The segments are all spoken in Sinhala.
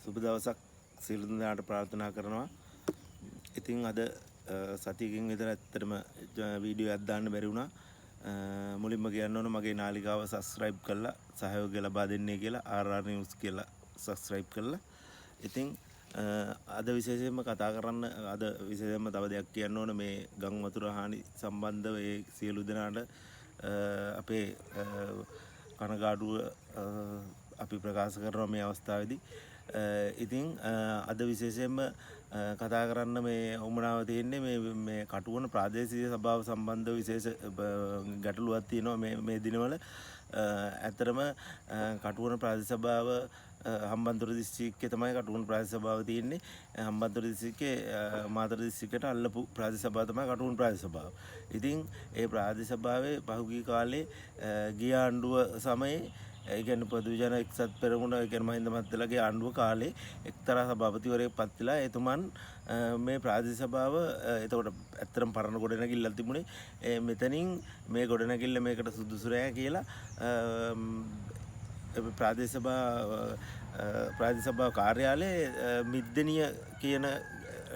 සුබ දවසක් සියලු දෙනාට ප්‍රාර්ථනා කරනවා. ඉතින් අද සතියකින් විතර ඇත්තටම වීඩියෝ එකක් දාන්න බැරි වුණා. මුලින්ම කියන්න ඕන මගේ නාලිකාව subscribe කරලා සහයෝගය ලබා දෙන්නේ කියලා RR News කියලා subscribe කරලා. ඉතින් අද විශේෂයෙන්ම කතා කරන්න අද විශේෂයෙන්ම තව දෙයක් කියන්න ඕන මේ ගම් වතුර හානි සම්බන්ධව ඒ සියලු දෙනාට අපේ කනගාටුව අපි ප්‍රකාශ කරනවා මේ අවස්ථාවේදී. ඉතින් අද විශේෂයෙන්ම කතා කරන්න මේ උමනාව තියෙන්නේ මේ කටුවන ප්‍රාදේශීය සභාව සම්බන්ධව විශේෂ ගැටලුවක් තියෙනවා මේ දිනවල. ඇත්තටම කටුවන ප්‍රාදේශීය සභාව හම්බන්තොට දිස්ත්‍රික්කයේ තමයි කටුවන ප්‍රාදේශීය සභාව තියෙන්නේ. හම්බන්තොට දිස්ත්‍රික්කයේ මාතර දිස්ත්‍රික්කයට අල්ලපු ප්‍රාදේශීය සභාව තමයි කටුවන ප්‍රාදේශීය සභාව. ඉතින් ඒ ප්‍රාදේශීය සභාවේ පහුගිය කාලේ ගිය ආණ්ඩුව සමයේ ඒ කියන්නේ පොදුජන එක්සත් පෙරමුණ ඒ කියන්නේ මහින්ද මහත්තයාගේ ආණ්ඩුව කාලේ එක්තරා සභාපතිවරයෙක් පත් වෙලා එතුමන් මේ ප්‍රාදේශීය සභාව එතකොට ඇත්තටම පරණ ගොඩනැගිල්ලක් තිබුණේ මෙතනින් මේ ගොඩනැගිල්ල මේකට සුදුසු නැහැ කියලා ප්‍රාදේශීය සභාව කාර්යාලයේ මිද්දනිය කියන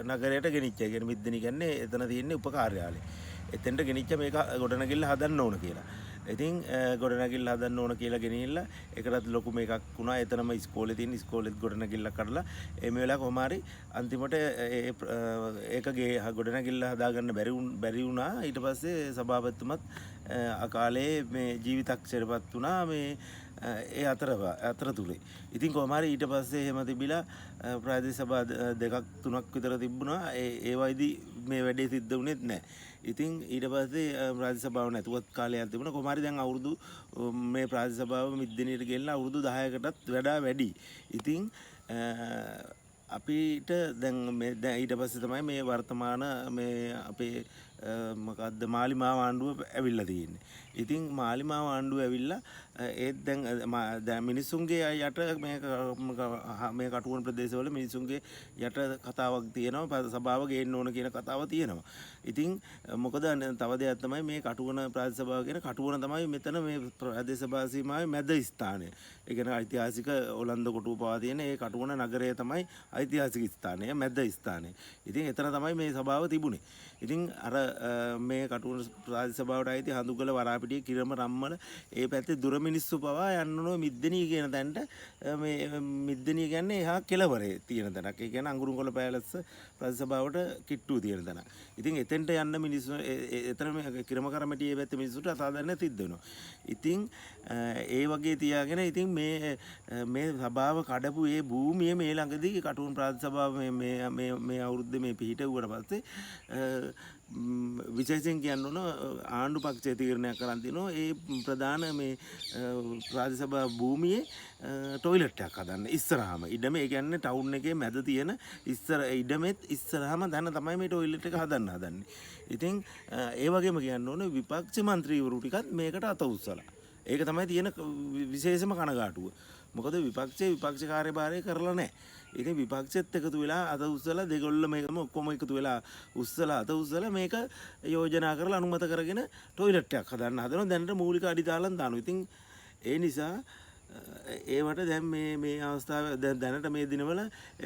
නගරයට ගෙනිච්චා. ඒ කියන්නේ මිද්දනිය කියන්නේ එතන තියෙන්නේ උපකාර්යාලය. එතෙන්ට ගෙනිච්ච මේක ගොඩනැගිල්ල හදන්න ඕන කියලා. ඉතින් ගොඩනැගිල්ල හදන්න ඕන කියලා ගෙනිහිල්ලා ඒකටත් ලොකු මේකක් වුණා. එතනම ඉස්කෝලේ තියෙන ඉස්කෝලෙත් ගොඩනැගිල්ල කඩලා මේ වෙලාව කොහොම හරි අන්තිමට ඒකගේ ගොඩනැගිල්ල හදාගන්න බැරි වුණා. ඊට පස්සේ සභාපතිතුමත් අකාලේ මේ ජීවිතක්ෂරපත් වුණා මේ ඒ අතරතුරේ. ඉතින් කොහොම හරි ඊට පස්සේ එහෙම තිබිලා ප්‍රාදේශීය සභා දෙකක් තුනක් විතර තිබුණා. ඒ වයිදී මේ වැඩේ සිද්ධ වුණෙත් නැහැ. ඉතින් ඊට පස්සේ ප්‍රාදේශීය සභාව නැතුවත් කාලයක් තිබුණා. කොහොම හරි දැන් අවුරුදු මේ ප්‍රාදේශීය සභාව මිද්දෙනියට ගෙනලා අවුරුදු 10කටත් වඩා වැඩි. ඉතින් අපිට දැන් ඊට පස්සේ තමයි මේ වර්තමාන මේ අපේ මොකද්ද මාලිමාව ආණ්ඩුව ඇවිල්ලා තියෙන්නේ. ඉතින් මාලිමාව ආණ්ඩුව ඇවිල්ලා ඒත් දැන් මිනිසුන්ගේ යට මේ කටුවන ප්‍රදේශවල මිනිසුන්ගේ යට කතාවක් තියෙනවා. සභාව ගේන්න ඕන කියන කතාව තියෙනවා. ඉතින් මොකද තව දෙයක් තමයි මේ කටුවන ප්‍රාදේශ සභාව කියන කටුවන තමයි මෙතන මේ ප්‍රදේශ සභා සීමාවේ මැද ස්ථානය. ඒ කියන්නේ ඓතිහාසික ඔලන්ද කොටුව පවා තියෙන ඒ කටුවන නගරය තමයි ඓතිහාසික ස්ථානය, මැද ස්ථානය. ඉතින් එතන තමයි මේ සභාව තිබුණේ. ඉතින් අර මේ කටුවන ප්‍රාදේශ සභාවට අයිති හඳුගල වරාපිටිය කිරම රම්මල ඒ පැත්තේ දුර මිනිස්සු පවා යන්න ඕන මිද්දනිය කියන තැනට. මේ මිද්දනිය කියන්නේ එහා කෙළවරේ තියෙන තැනක්. ඒ කියන්නේ අඟුරුංගොල්ල පෑලස්ස ප්‍රාදේශ සභාවට කිට්ටුව තියෙන තැනක්. ඉතින් එතෙන්ට යන්න මිනිස්සු එතන මේ කිරම කරමටියේ පැත්තේ මිනිස්සුන්ට අසාධාරණ සිද්ධ වෙනවා. ඉතින් ඒ වගේ තියාගෙන ඉතින් මේ සභාව කඩපු ඒ භූමිය මේ ළඟදී කටුවන ප්‍රාදේශ සභාව මේ අවුරුද්දේ මේ පිහිටුවට පස්සේ විශේෂයෙන් කියන්න ඕන ආණ්ඩු පක්ෂය තීරණයක් කරන් තිනවා ඒ ප්‍රධාන මේ ප්‍රාදේශ සභා භූමියේ টয়ලට් එකක් හදන්න ඉස්සරහම. ඉඩම ඒ කියන්නේ ටවුන් එකේ මැද තියෙන ඉඩමෙත් ඉස්සරහම දැන තමයි මේ টয়ලට් එක හදන්නේ. ඉතින් ඒ වගේම කියන්න ඕන විපක්ෂ මන්ත්‍රීවරු ටිකත් මේකට අත උස්සලා. ඒක තමයි තියෙන විශේෂම කනගාටුව. මොකද විපක්ෂ කාර්යභාරය කරලා නැහැ. ඉතින් විපක්ෂෙත් එකතු වෙලා අත උස්සලා දෙගොල්ල මේකම ඔක්කොම එකතු වෙලා උස්සලා අත උස්සලා මේක යෝජනා කරලා අනුමත කරගෙන টয়ලට් එකක් හදන්න හදනවා. දැනට මූලික අඩිතාලම් දානවා. ඉතින් ඒ නිසා ඒවට දැන් මේ අවස්ථාව දැනට මේ දිනවල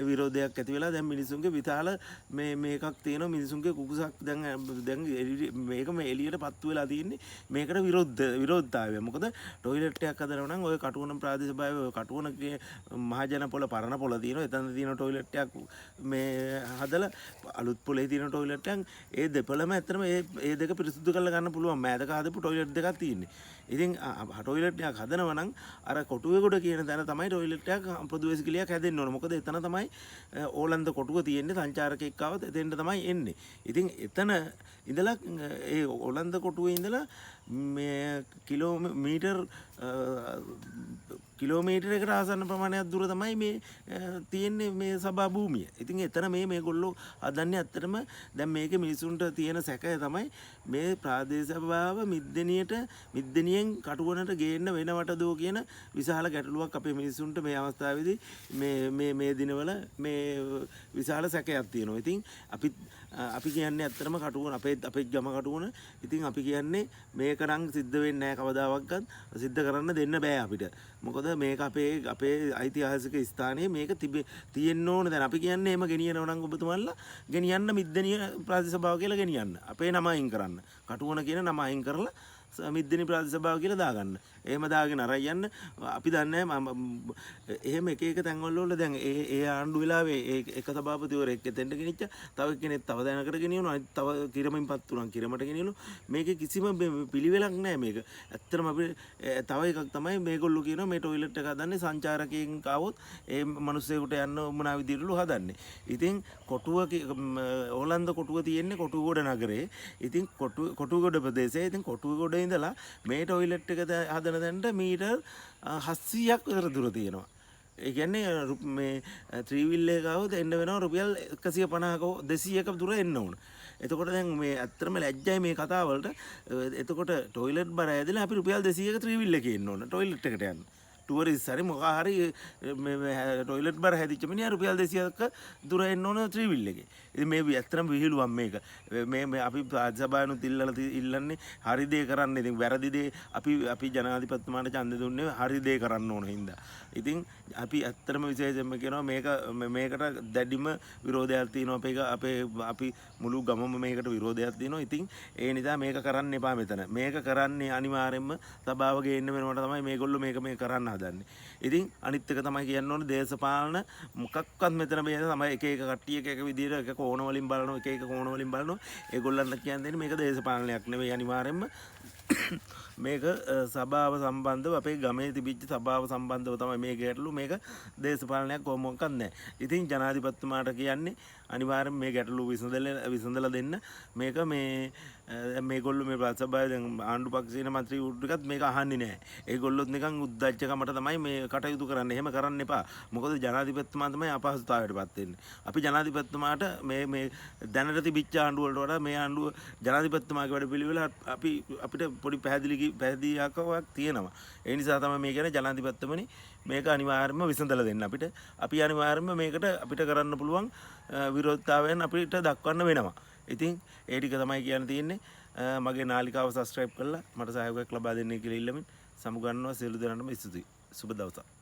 විරෝධයක් ඇති වෙලා දැන් මිනිසුන්ගේ විතාල මේකක් තියෙනවා. මිනිසුන්ගේ කුකුසක් දැන් මේකම එළියට පත්තු වෙලා තියෙන්නේ මේකට විරෝධතාවය. මොකද টয়ලට් එකක් හදනවා නම් ඔය කටුවන ප්‍රාදේශ සභාවේ ඔය කටුවනගේ මහජන පොළ පරණ පොළ තියෙනවා. එතන තියෙන টয়ලට් එකක් මේ හදලා අලුත් පොළේ තියෙන টয়ලට් එකක් ඒ දෙපළම ඇත්තටම ඒ දෙක පිරිසිදු කරලා ගන්න පුළුවන්. මෑදක හදපු টয়ලට් දෙකක් තියෙන්නේ. ඉතින් টয়ලට් එකක් හදනවා නම් අර කොටුවේ ගොඩ කියන තැන තමයි টয়ලට් එකක් පොදු වේසිකලියක් හැදෙන්න ඕන. මොකද එතන තමයි ඕලන්ද කොටුව තියෙන්නේ. සංචාරකෙක් ආවොත් එතෙන්ට තමයි එන්නේ. ඉතින් එතන ඉඳලා ඒ ඕලන්ද කොටුවේ ඉඳලා මේ කිලෝමීටරයකට ආසන්න ප්‍රමාණයක් දුර තමයි මේ තියෙන්නේ මේ සභා භූමිය. ඉතින් එතන මේගොල්ලෝ හදන්නේ ඇත්තටම දැන් මේකේ මිනිසුන්ට තියෙන සැකය තමයි මේ ප්‍රාදේශ සභාව මිද්දනියෙන් කටුවනට ගේන්න වෙනවටද කියන විශාල ගැටලුවක් අපේ මිනිසුන්ට මේ අවස්ථාවේදී මේ දිනවල මේ විශාල සැකයක් තියෙනවා. ඉතින් අපි කියන්නේ ඇත්තටම කටුවන අපේ ගම කටුවන. ඉතින් අපි කියන්නේ මේක නම් සිද්ධ වෙන්නේ නැහැ කවදාවත්. සිද්ධ කරන්න දෙන්න බෑ අපිට. මොකද මේක අපේ ඓතිහාසික ස්ථානයේ මේක තියෙන්න ඕන. දැන් අපි කියන්නේ එහෙම ගෙනියනවා නම් ඔබතුමාලා ගෙනියන්න මිද්දනිය ප්‍රාදේශීය සභාව කියලා ගෙනියන්න. අපේ නම අයින් කරන්න. කටුවන කියන නම අයින් කරලා මිද්දනි ප්‍රාදේශීය සභාව කියලා දාගන්න. එහෙම දාගෙන අරන් යන්න. අපි දන්නේ එහෙම එක තැන්වල වල දැන් ඒ ආණ්ඩු වෙලාවේ එක සභාපතිවරයෙක් එතෙන්ට ගෙනිච්ච තව කෙනෙක් තව දැනකට ගෙනියනවා. අනිත් තව කිරමින්පත් උනන් කිරමට ගෙනියනවා. මේකේ කිසිම පිළිවෙලක් නැහැ මේක. ඇත්තටම අපි තව එකක් තමයි මේගොල්ලෝ කියනවා මේ টয়ලට් එක හදන්නේ සංචාරකයන් ආවොත් ඒ මිනිස්සුන්ට යන්න මොනවා විදිහටලු හදන්නේ. ඉතින් ඕලන්ද කොටුව තියෙන්නේ කොටුවගොඩ නගරේ. ඉතින් කොටුවගොඩ ප්‍රදේශයේ ඉතින් කොටුවගොඩ ඉඳලා මේ টয়ලට් එක හදන තැනට මීටර් 700ක් විතර දුර තියෙනවා. ඒ කියන්නේ මේ ත්‍රිවිල් එක આવොත් එන්න වෙනවා රුපියල් 150ක 200ක දුර එන්න ඕන. එතකොට දැන් මේ ඇත්තටම ලැජ්ජයි මේ කතාවලට. එතකොට টয়ලට් බර ඇදලා අපි රුපියල් 200ක ත්‍රිවිල් එකේ ඉන්න ඕන টয়ලට් එකට යන්න. ටුවරිස් හරි මොකා හරි টয়ලට් බර හැදිච්ච මිනිහා රුපියල් 200ක දුර එන්න ඕන ත්‍රිවිල් එකේ. ඉතින් මේ ඇත්තටම විහිළුවක් මේක. මේ අපි සභාවනුත් ඉල්ලන්නේ හරි දේ කරන්න. ඉතින් වැරදි දේ අපි ජනාධිපතිතුමාට ඡන්දෙ දුන්නේ හරි දේ කරන්න ඕන හින්දා. ඉතින් අපි ඇත්තටම විශේෂයෙන්ම කියනවා මේකට දැඩිම විරෝධයක් තියෙනවා. අපි මුළු ගමම මේකට විරෝධයක් තියෙනවා. ඉතින් ඒ නිසා මේක කරන්න එපා මෙතන. මේක කරන්නේ අනිවාර්යයෙන්ම සභාව ගේන්න වෙනවට තමයි මේගොල්ලෝ මේක කරන්න හදන්නේ. ඉතින් අනිත් එක තමයි කියන්න ඕනේ දේශපාලන මොකක්වත් මෙතන මේ තමයි එක කට්ටිය එක විදිහට එක කෝණ වලින් බලනවා එක කෝණ වලින් බලනවා. ඒගොල්ලන්ට කියන්නේ මේක දේශපාලනයක් නෙවෙයි අනිවාර්යයෙන්ම මේක සභාව සම්බන්ධව අපේ ගමේ තිබිච්ච සභාව සම්බන්ධව තමයි මේ ගැටලු. මේක දේශපාලනයක් කොහොමවත් නැහැ. ඉතින් ජනාධිපතිතුමාට කියන්නේ අනිවාර්යයෙන් මේ ගැටලු විසඳලා දෙන්න. මේක මේගොල්ලෝ මේ ප්‍රතිසභාවේ දැන් ආණ්ඩු පක්ෂයේ മന്ത്രി උඩුකත් මේක අහන්නේ නැහැ. ඒගොල්ලොත් නිකන් උද්දච්චකමට තමයි මේ කටයුතු කරන්නේ. එහෙම කරන්න එපා. මොකද ජනාධිපතිතුමා තමයි අපහසුතාවයටපත් වෙන්නේ. අපි ජනාධිපතිතුමාට මේ දැනට තිබිච්ච ආණ්ඩුව වලට වඩා මේ ආණ්ඩුව ජනාධිපතිතුමාගේ වැඩපිළිවෙල අපිට පොඩි පැහැදිලිකමක් තියෙනවා. ඒ නිසා තමයි මේ කියන්නේ ජනාධිපතිතුමනි මේක අනිවාර්යයෙන්ම විසඳලා දෙන්න අපිට. අපි අනිවාර්යයෙන්ම මේකට අපිට කරන්න පුළුවන් විරෝධතාවයන් අපිට දක්වන්න වෙනවා. ඉතින් ඒ ටික තමයි කියන්න තියෙන්නේ. මගේ නාලිකාව සබ්ස්ක්‍රයිබ් කරලා මට සහයෝගයක් ලබා දෙන්න කියලා ඉල්ලමින් සමුගන්නවා. සියලු දෙනාටම ස්තුතියි. සුබ දවසක්.